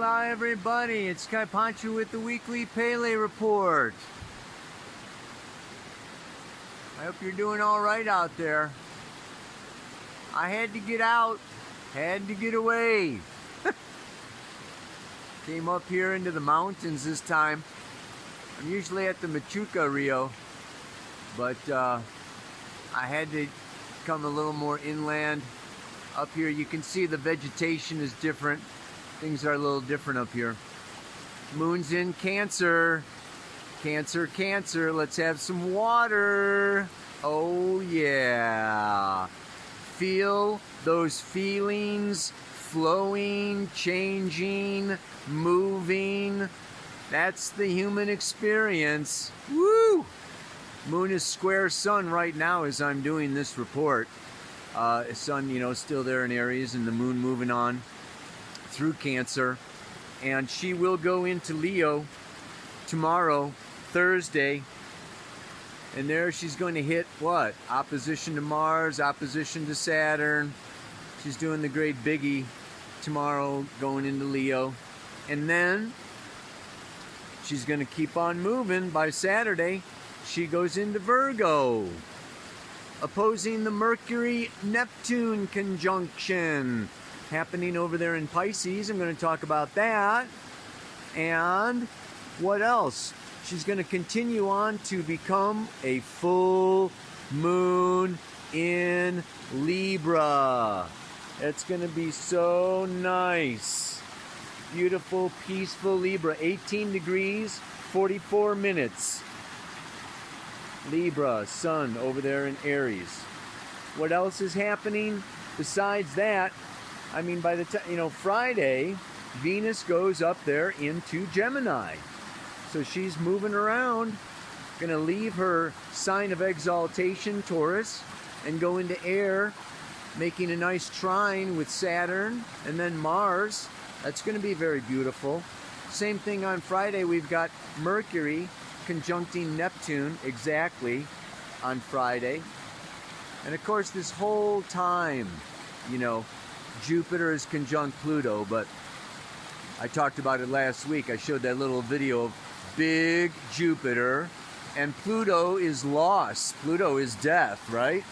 Hola everybody, it's Kai Pancho with the weekly Pele report. I hope you're doing all right out there. I had to get out, had to get away. Came up here into the mountains this time. I'm usually at the Machuca Rio, but I had to come a little more inland. Up here you can see the vegetation is different. Things are a little different up here. Moon's in Cancer. Cancer, Cancer. Let's have some water. Oh yeah. Feel those feelings flowing, changing, moving. That's the human experience. Woo! Moon is square Sun right now as I'm doing this report. Sun, still there in Aries, and the Moon moving on through Cancer. And she will go into Leo tomorrow, Thursday. And there she's going to hit what? Opposition to Mars, opposition to Saturn. She's doing the great biggie tomorrow, going into Leo. And then she's going to keep on moving. By Saturday, she goes into Virgo, opposing the Mercury-Neptune conjunction happening over there in Pisces. I'm going to talk about that. And what else? She's going to continue on to become a full moon in Libra. It's going to be so nice. Beautiful, peaceful Libra. 18 degrees, 44 minutes. Libra, Sun over there in Aries. What else is happening besides that? I mean, by the time, Friday, Venus goes up there into Gemini. So she's moving around, going to leave her sign of exaltation, Taurus, and go into air, making a nice trine with Saturn and then Mars. That's going to be very beautiful. Same thing on Friday, we've got Mercury conjuncting Neptune exactly on Friday. And of course, this whole time, Jupiter is conjunct Pluto, but I talked about it last week. I showed that little video of big Jupiter, and Pluto is loss. Pluto is death, right?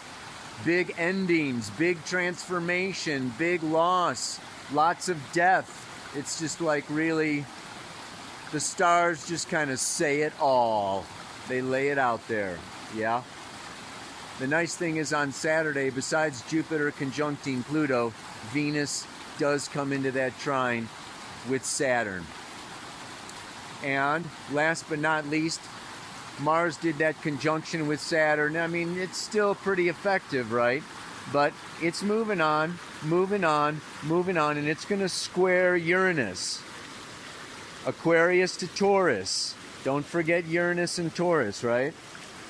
Big endings, big transformation, big loss, lots of death. It's just like really, the stars just kind of say it all. They lay it out there, yeah? The nice thing is on Saturday, besides Jupiter conjuncting Pluto, Venus does come into that trine with Saturn. And last but not least, Mars did that conjunction with Saturn. I mean, it's still pretty effective, right? But it's moving on, moving on, moving on, and it's going to square Uranus. Aquarius to Taurus. Don't forget Uranus and Taurus, right?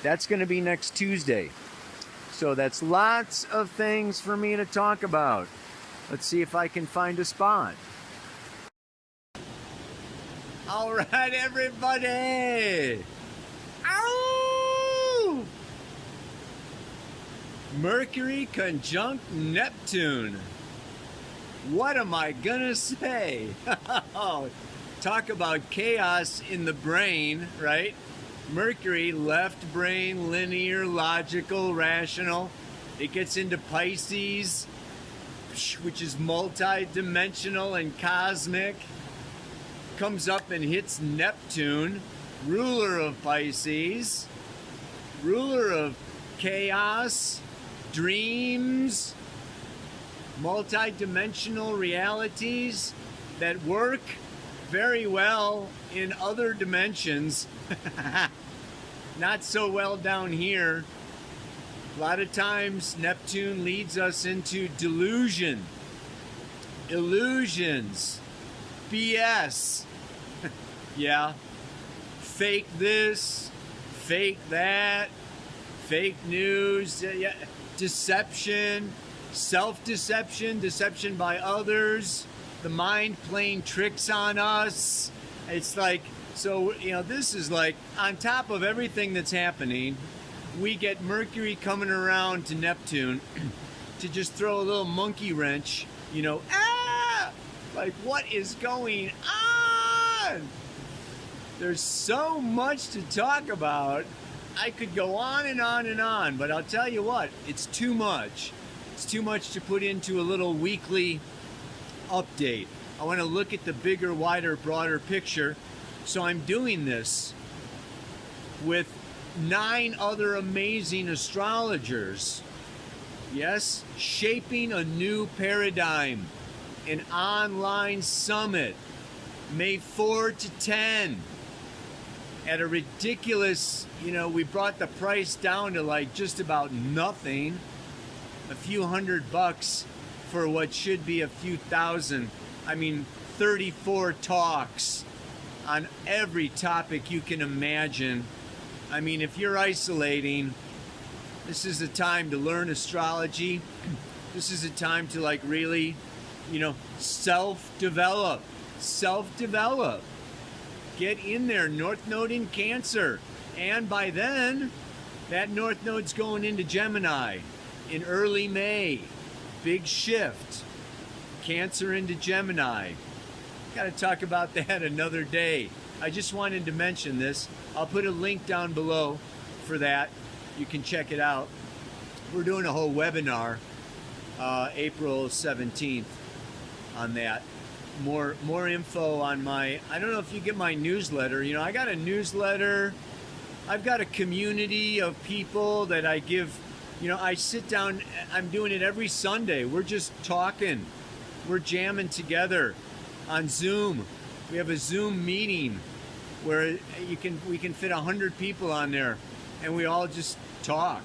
That's going to be next Tuesday. So that's lots of things for me to talk about. Let's see if I can find a spot. All right, everybody. Ow! Mercury conjunct Neptune. What am I gonna say? Talk about chaos in the brain, right? Mercury, left brain, linear, logical, rational. It gets into Pisces, which is multi-dimensional and cosmic. Comes up and hits Neptune, ruler of Pisces, ruler of chaos, dreams, multi-dimensional realities that work very well in other dimensions. Not so well down here. A lot of times Neptune leads us into delusion, illusions, BS. Yeah. Fake this, fake that, fake news, deception, self-deception, deception by others, the mind playing tricks on us. It's like, so, this is like, on top of everything that's happening, we get Mercury coming around to Neptune to just throw a little monkey wrench, Like, what is going on? There's so much to talk about. I could go on and on and on, but I'll tell you what, it's too much. It's too much to put into a little weekly update. I want to look at the bigger, wider, broader picture. So I'm doing this with 9 other amazing astrologers. Yes, shaping a new paradigm. An online summit, May 4 to 10. At a ridiculous, we brought the price down to like just about nothing. A few $100 for what should be a few thousand. 34 talks on every topic you can imagine. If you're isolating, this is the time to learn astrology. This is the time to really, self-develop. Self-develop. Get in there, North Node in Cancer. And by then, that North Node's going into Gemini in early May. Big shift. Cancer into Gemini. Got to talk about that another day. I just wanted to mention this. I'll put a link down below for that. You can check it out. We're doing a whole webinar April 17th on that. More info on my, I don't know if you get my newsletter. I got a newsletter. I've got a community of people that I give, I sit down, I'm doing it every Sunday. We're just talking. We're jamming together on Zoom. We have a Zoom meeting where we can fit 100 people on there and we all just talk.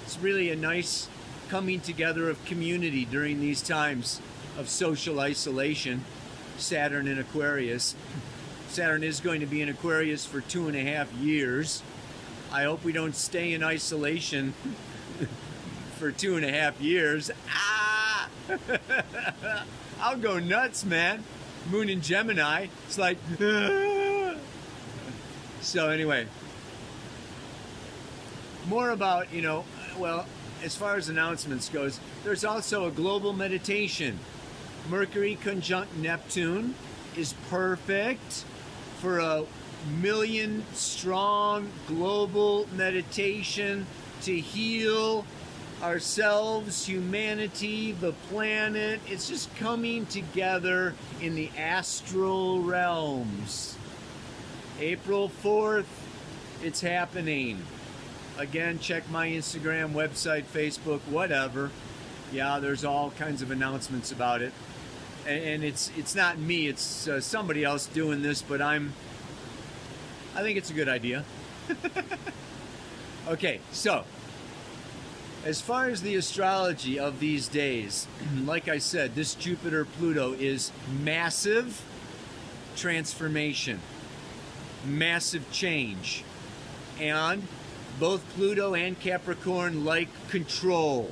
It's really a nice coming together of community during these times of social isolation. Saturn and Aquarius. Saturn is going to be in Aquarius for 2.5 years. I hope we don't stay in isolation for 2.5 years. Ah! I'll go nuts, man. Moon in Gemini. It's like, ah! So anyway, more about, as far as announcements goes, there's also a global meditation. Mercury conjunct Neptune is perfect for a 1 million strong global meditation to heal ourselves, humanity, the planet. It's just coming together in the astral realms. April 4th, it's happening. Again, check my Instagram, website, Facebook, whatever. Yeah, there's all kinds of announcements about it. And it's not me, it's somebody else doing this, but I think it's a good idea. Okay, so as far as the astrology of these days, like I said, this Jupiter-Pluto is massive transformation, massive change. And both Pluto and Capricorn like control.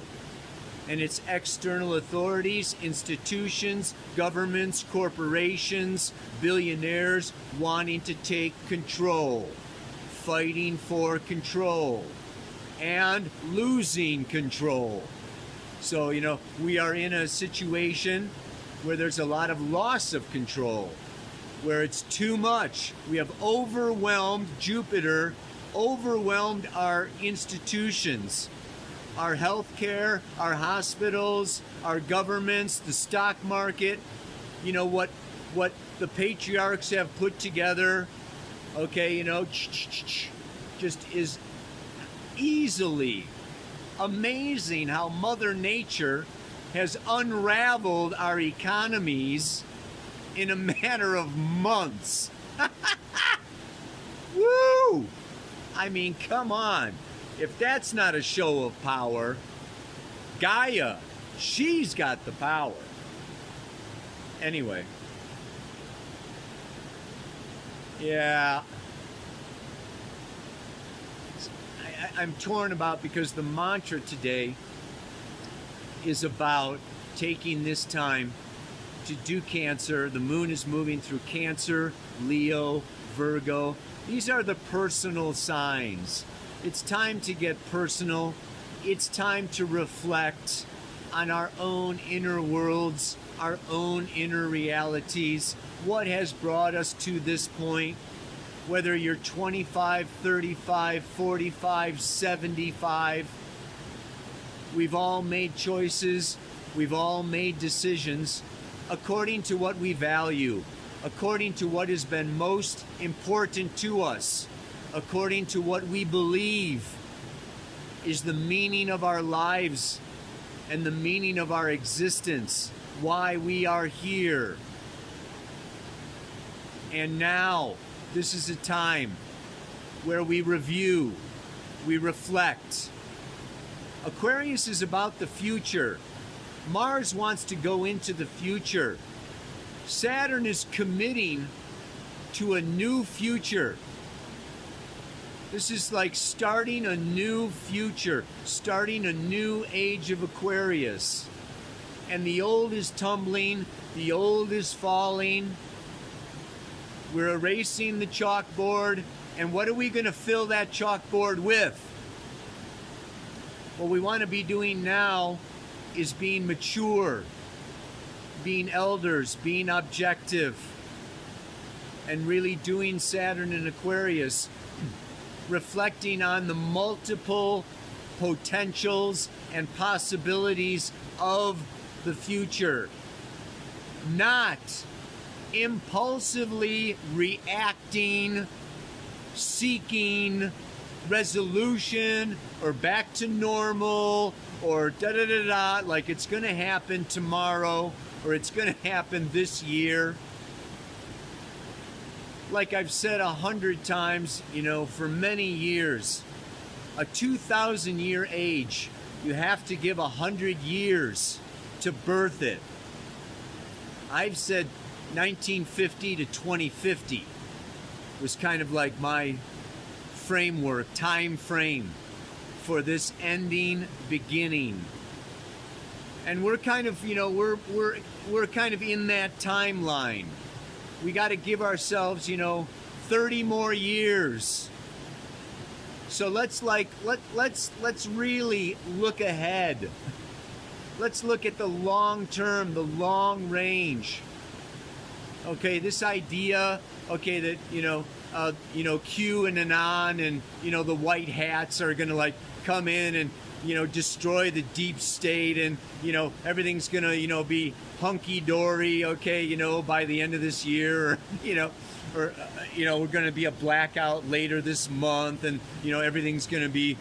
And it's external authorities, institutions, governments, corporations, billionaires wanting to take control, fighting for control, and losing control. So, we are in a situation where there's a lot of loss of control, where it's too much. We have overwhelmed Jupiter, overwhelmed our institutions. Our healthcare, our hospitals, our governments, the stock market, what the patriarchs have put together, okay, just is easily amazing how Mother Nature has unraveled our economies in a matter of months. Woo! Come on. If that's not a show of power, Gaia, she's got the power. Anyway. Yeah. I'm torn about because the mantra today is about taking this time to do Cancer. The moon is moving through Cancer, Leo, Virgo. These are the personal signs. It's time to get personal. It's time to reflect on our own inner worlds our own inner realities. What has brought us to this point? Whether you're 25, 35, 45, 75, we've all made choices, we've all made decisions according to what we value, according to what has been most important to us, according to what we believe is the meaning of our lives and the meaning of our existence, why we are here. And now, this is a time where we review, we reflect. Aquarius is about the future. Mars wants to go into the future. Saturn is committing to a new future. This is like starting a new future, starting a new age of Aquarius. And the old is tumbling, the old is falling. We're erasing the chalkboard, and what are we going to fill that chalkboard with? What we want to be doing now is being mature, being elders, being objective, and really doing Saturn and Aquarius, reflecting on the multiple potentials and possibilities of the future, not impulsively reacting, seeking resolution or back to normal or da-da-da-da, like it's going to happen tomorrow or it's going to happen this year. Like I've said 100 times, for many years, a 2,000-year age, you have to give 100 years to birth it. I've said 1950 to 2050 was kind of like my framework, time frame for this ending, beginning. And we're kind of, we're kind of in that timeline. We got to give ourselves, 30 more years. So let's really look ahead. Let's look at the long term, the long range. Okay, this idea, okay, that, Q and Anon and, the white hats are going to come in and, destroy the deep state and, everything's going to, be hunky-dory, okay, by the end of this year, or, we're going to be a blackout later this month and, everything's going to be,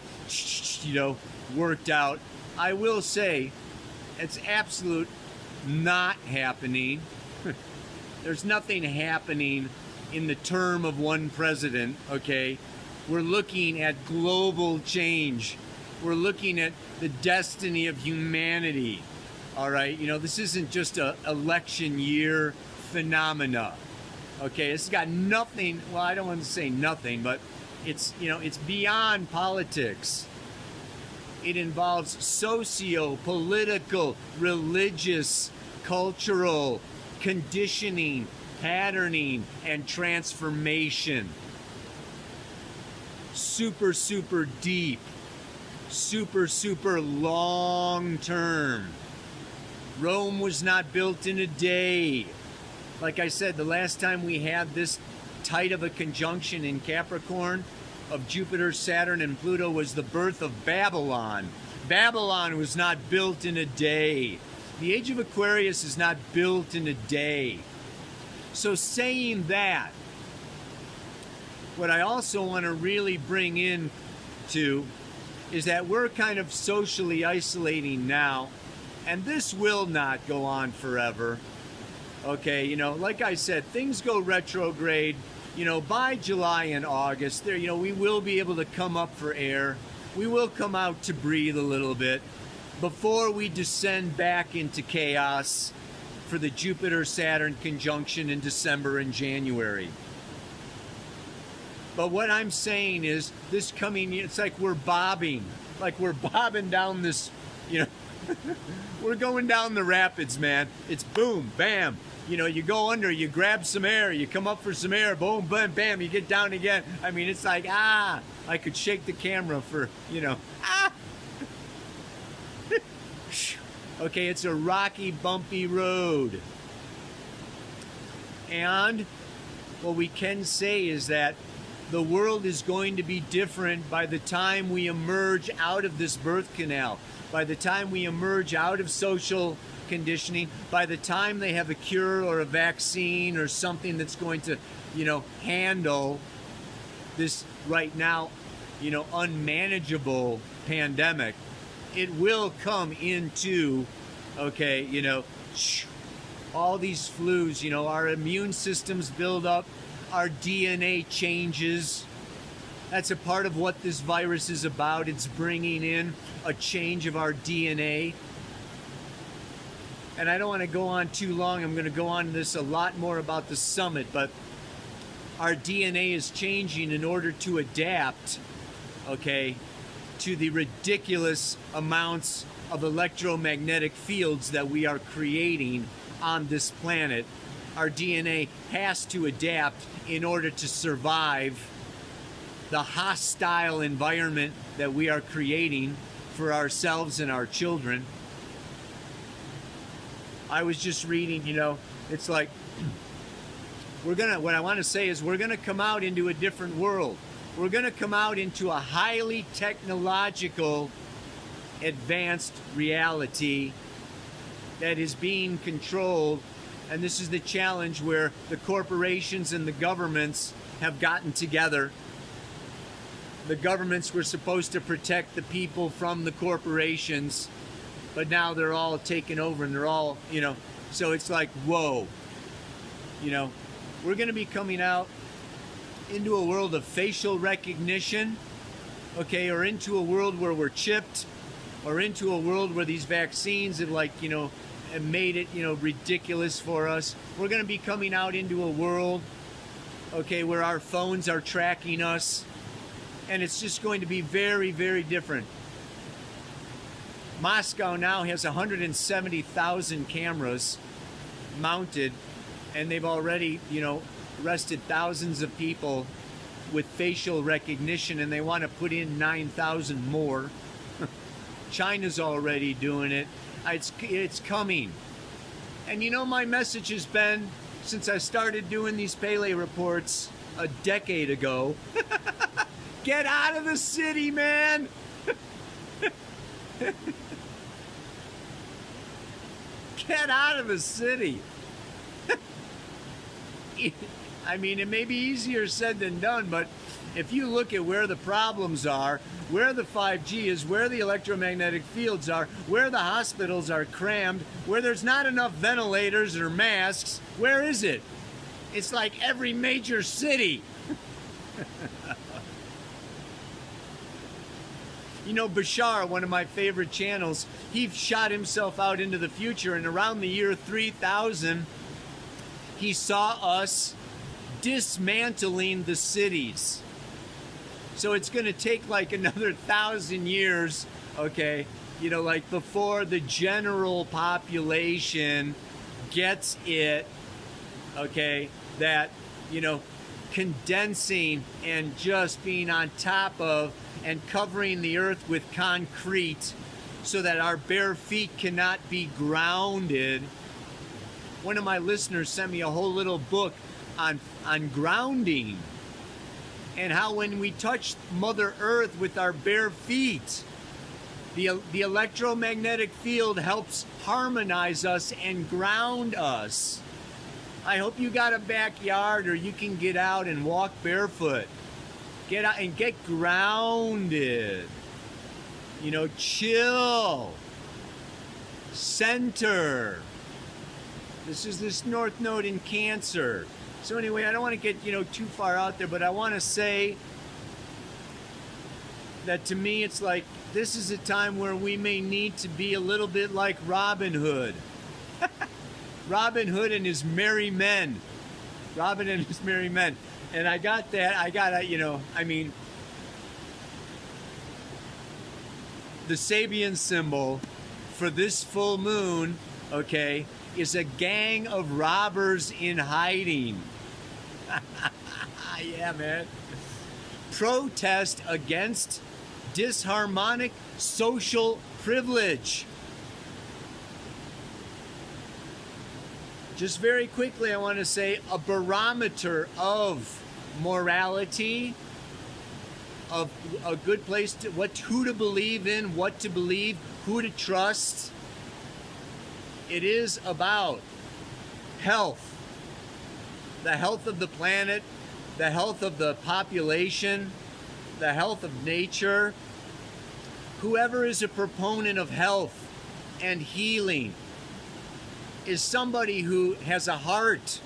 worked out. I will say it's absolute not happening. There's nothing happening in the term of one president, okay? We're looking at global change. We're looking at the destiny of humanity, all right? This isn't just an election year phenomena, okay? It's got nothing, well, I don't want to say nothing, but it's, it's beyond politics. It involves socio-political, religious, cultural, conditioning, patterning, and transformation. Super, super deep. Super, super long term. Rome was not built in a day. Like I said, the last time we had this tight of a conjunction in Capricorn of Jupiter, Saturn, and Pluto was the birth of Babylon. Babylon was not built in a day. The age of Aquarius is not built in a day. So saying that, what I also want to really bring in to is that we're kind of socially isolating now, and this will not go on forever. Okay, like I said, things go retrograde, by July and August, there, we will be able to come up for air. We will come out to breathe a little bit before we descend back into chaos for the Jupiter-Saturn conjunction in December and January. But what I'm saying is, this coming, it's like we're bobbing down this, we're going down the rapids, man. It's boom, bam. You go under, you grab some air, you come up for some air, boom, bam, bam, you get down again. I mean, it's like, I could shake the camera for, Okay, it's a rocky, bumpy road. And what we can say is that the world is going to be different by the time we emerge out of this birth canal, by the time we emerge out of social conditioning, by the time they have a cure or a vaccine or something that's going to, handle this right now, unmanageable pandemic. It will come into, all these flus, our immune systems build up, our DNA changes. That's a part of what this virus is about. It's bringing in a change of our DNA. And I don't want to go on too long. I'm going to go on to this a lot more about the summit, but our DNA is changing in order to adapt, to the ridiculous amounts of electromagnetic fields that we are creating on this planet. Our DNA has to adapt in order to survive the hostile environment that we are creating for ourselves and our children. I was just reading, it's like, what I want to say is we're going to come out into a different world. We're going to come out into a highly technological, advanced reality that is being controlled. And this is the challenge where the corporations and the governments have gotten together. The governments were supposed to protect the people from the corporations, but now they're all taken over and they're all, so it's like, whoa, we're going to be coming out into a world of facial recognition, or into a world where we're chipped, or into a world where these vaccines have have made it, ridiculous for us. We're going to be coming out into a world, where our phones are tracking us, and it's just going to be very, very different. Moscow now has 170,000 cameras mounted, and they've already, arrested thousands of people with facial recognition, and they want to put in 9,000 more. China's already doing it. It's coming. And my message has been, since I started doing these Pele reports a decade ago, get out of the city, man! Get out of the city! I mean, it may be easier said than done, but if you look at where the problems are, where the 5G is, where the electromagnetic fields are, where the hospitals are crammed, where there's not enough ventilators or masks, where is it? It's like every major city. Bashar, one of my favorite channels, he shot himself out into the future, and around the year 3000, he saw us dismantling the cities. So it's going to take like another 1,000 years, before the general population gets it, that, condensing and just being on top of and covering the earth with concrete so that our bare feet cannot be grounded. One of my listeners sent me a whole little book on grounding and how when we touch Mother Earth with our bare feet, the electromagnetic field helps harmonize us and ground us. I hope you got a backyard or you can get out and walk barefoot. Get out and get grounded. Chill. Center. This is this North Node in Cancer. So anyway, I don't want to get, too far out there, but I want to say that to me it's like this is a time where we may need to be a little bit like Robin Hood. Robin Hood and his merry men. Robin and his merry men. And I got that. The Sabian symbol for this full moon, is a gang of robbers in hiding. Yeah, man. Protest against disharmonic social privilege. just very quickly, I want to say a barometer of morality, of a good place to, who to believe in, what to believe, who to trust. It is about health, the health of the planet, the health of the population, the health of nature. Whoever is a proponent of health and healing is somebody who has a heart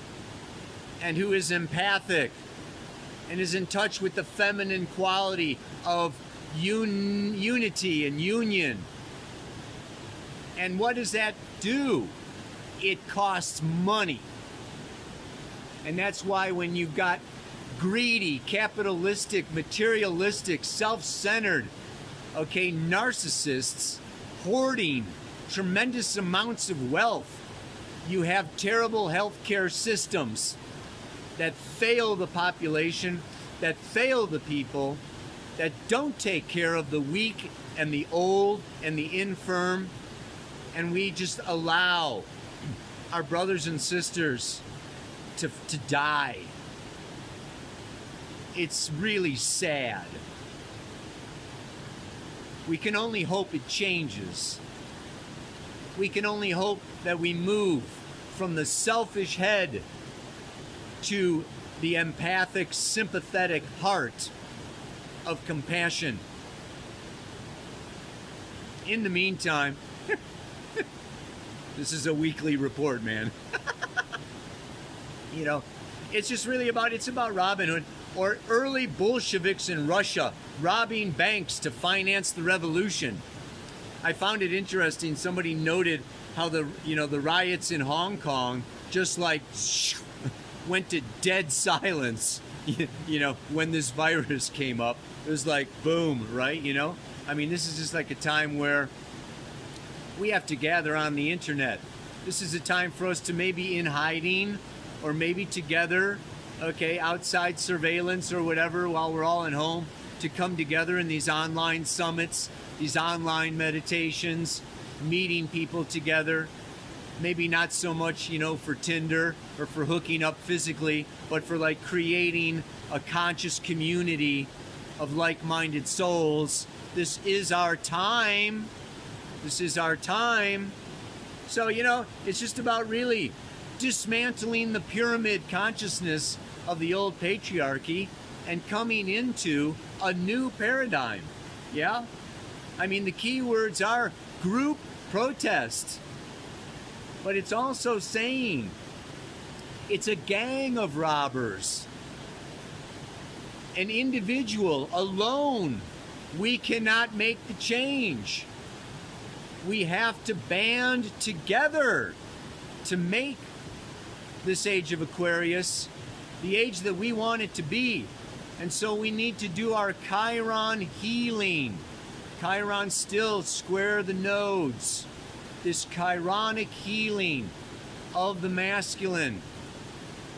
and who is empathic and is in touch with the feminine quality of unity and union. And what does that do? It costs money. And that's why when you've got greedy, capitalistic, materialistic, self-centered, narcissists hoarding tremendous amounts of wealth, you have terrible healthcare systems that fail the population, that fail the people, that don't take care of the weak and the old and the infirm, and we just allow our brothers and sisters to die. It's really sad. We can only hope it changes. We can only hope that we move from the selfish head to the empathic, sympathetic heart of compassion. In the meantime, this is a weekly report, man. It's just really it's about Robin Hood, or early Bolsheviks in Russia robbing banks to finance the revolution. I found it interesting. Somebody noted how the riots in Hong Kong just went to dead silence. When this virus came up, it was like boom, right? This is just like a time where we have to gather on the internet. This is a time for us to maybe in hiding, or maybe together, outside surveillance or whatever, while we're all at home, to come together in these online summits, these online meditations, meeting people together. Maybe not so much, for Tinder or for hooking up physically, but for creating a conscious community of like-minded souls. This is our time. This is our time. So, it's just about really dismantling the pyramid consciousness of the old patriarchy and coming into a new paradigm. Yeah? The key words are group protest. But it's also saying it's a gang of robbers. An individual alone, we cannot make the change. We have to band together to make this age of Aquarius the age that we want it to be. And so we need to do our Chiron healing. Chiron still square the nodes. This Chironic healing of the masculine,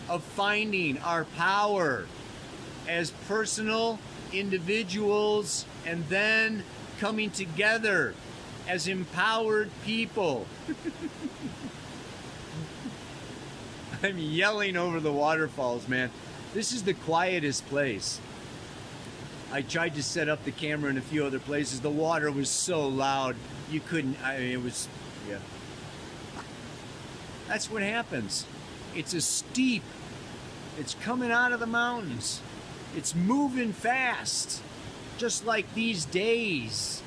of finding our power as personal individuals and then coming together as empowered people. I'm yelling over the waterfalls, man. This is the quietest place. I tried to set up the camera in a few other places. The water was so loud, you couldn't, it was, yeah. That's what happens. It's a steep. It's coming out of the mountains. It's moving fast, just like these days.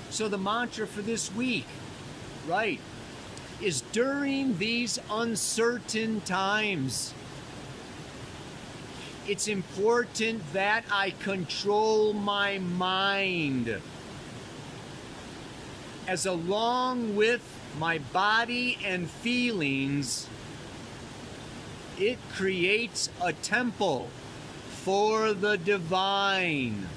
So the mantra for this week, right, is during these uncertain times, it's important that I control my mind, as along with my body and feelings, it creates a temple for the divine.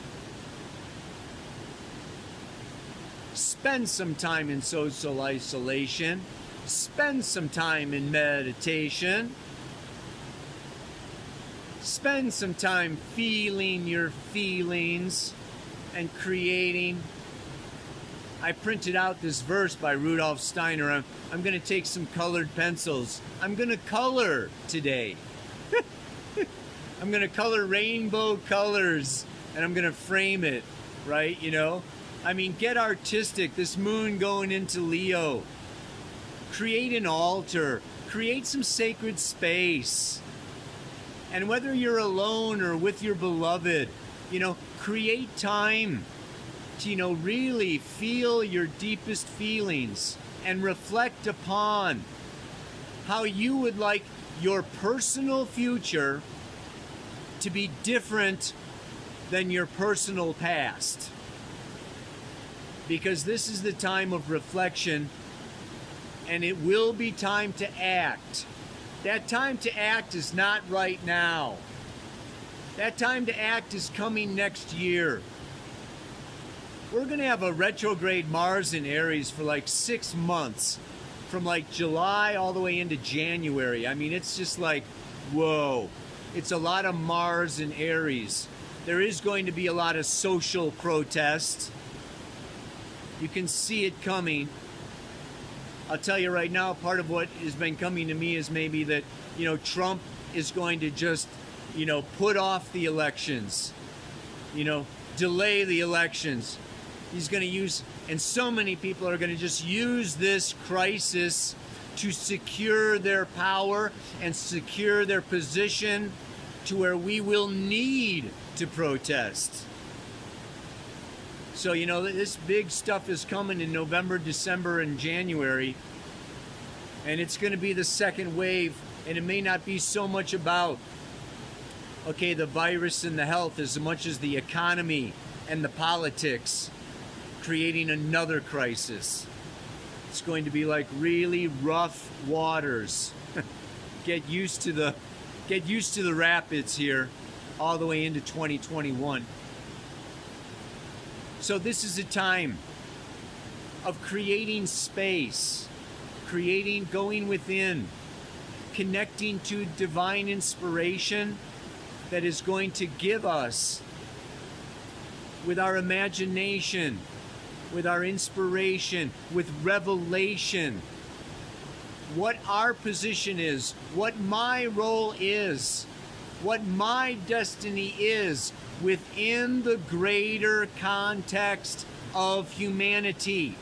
Spend some time in social isolation. Spend some time in meditation. Spend some time feeling your feelings and creating. I printed out this verse by Rudolf Steiner. I'm going to take some colored pencils. I'm going to color today. I'm going to color rainbow colors, and I'm going to frame it, right? You know? I mean, get artistic. This moon going into Leo. Create an altar. Create some sacred space. And whether you're alone or with your beloved, you know, create time to, you know, really feel your deepest feelings and reflect upon how you would like your personal future to be different than your personal past. Because this is the time of reflection, and it will be time to act. That time to act is not right now. That time to act is coming next year. We're going to have a retrograde Mars in Aries for like 6 months, from like July all the way into January. I mean, it's just like, whoa. It's a lot of Mars in Aries. There is going to be a lot of social protest. You can see it coming. I'll tell you right now, part of what has been coming to me is maybe that, you know, Trump is going to just, you know, put off the elections, you know, delay the elections. He's going to use, and so many people are going to just use this crisis to secure their power and secure their position to where we will need to protest. So, you know, this big stuff is coming in November, December, and January. And it's going to be the second wave. And it may not be so much about, okay, the virus and the health as much as the economy and the politics creating another crisis. It's going to be like really rough waters. Get used to the rapids here all the way into 2021. So this is a time of creating space, going within, connecting to divine inspiration that is going to give us, with our imagination, with our inspiration, with revelation, what our position is, what my role is, what my destiny is within the greater context of humanity.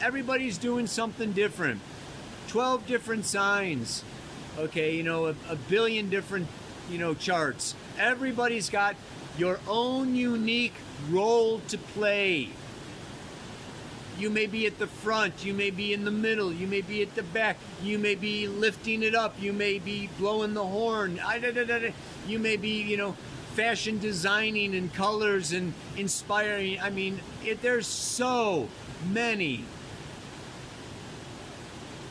Everybody's doing something different. 12 different signs. Okay, you know, a billion different, you know, charts. Everybody's got your own unique role to play. You may be at the front, you may be in the middle, you may be at the back, you may be lifting it up, you may be blowing the horn, you may be, you know, fashion designing and colors and inspiring. I mean, there's so many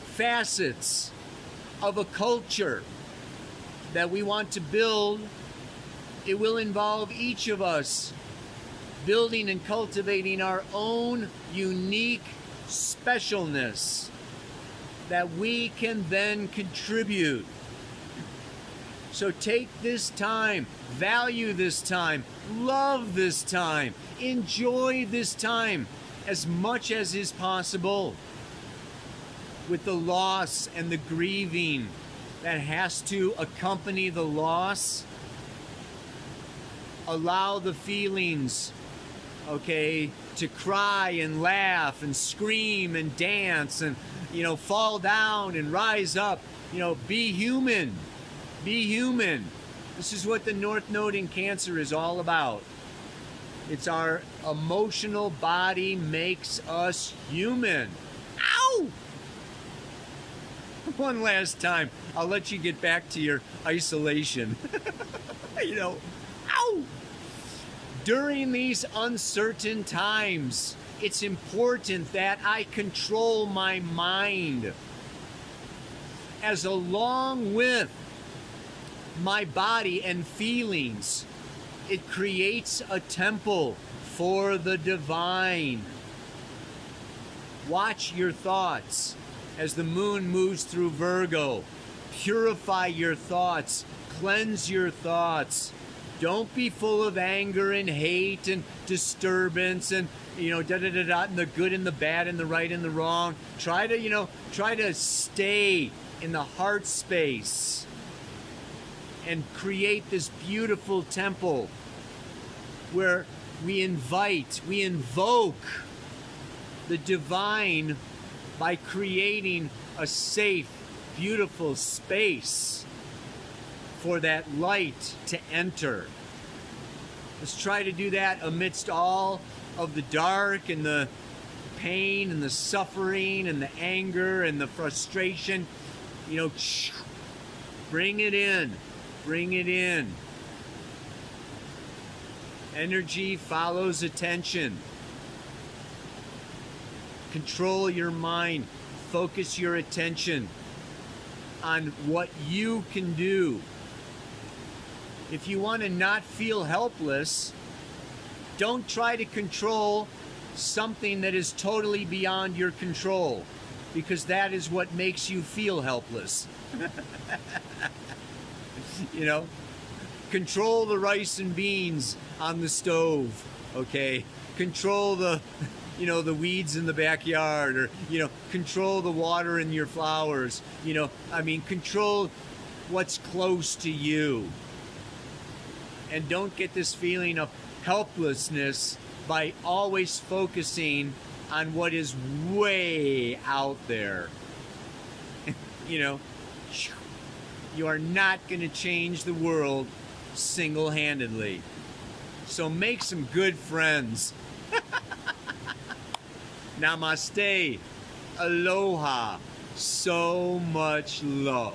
facets of a culture that we want to build. It will involve each of us building and cultivating our own unique specialness that we can then contribute. So take this time, value this time, love this time, enjoy this time as much as is possible, with the loss and the grieving that has to accompany the loss. Allow the feelings, okay, to cry and laugh and scream and dance and, you know, fall down and rise up. You know, be human. Be human. This is what the North Node in Cancer is all about. It's our emotional body makes us human. Ow! One last time. I'll let you get back to your isolation. You know, ow! During these uncertain times, it's important that I control my mind, as along with my body and feelings. It creates a temple for the divine. Watch your thoughts as the moon moves through Virgo. Purify your thoughts, cleanse your thoughts. Don't be full of anger and hate and disturbance and, da da da da, and the good and the bad and the right and the wrong. Try to stay in the heart space and create this beautiful temple where we invoke the divine by creating a safe, beautiful space for that light to enter. Let's try to do that amidst all of the dark and the pain and the suffering and the anger and the frustration. Bring it in. Bring it in. Energy follows attention. Control your mind. Focus your attention on what you can do. If you want to not feel helpless, don't try to control something that is totally beyond your control, because that is what makes you feel helpless. Control the rice and beans on the stove, okay? Control the weeds in the backyard, or control the water in your flowers. Control what's close to you. And don't get this feeling of helplessness by always focusing on what is way out there. You are not going to change the world single-handedly. So make some good friends. Namaste. Aloha. So much love.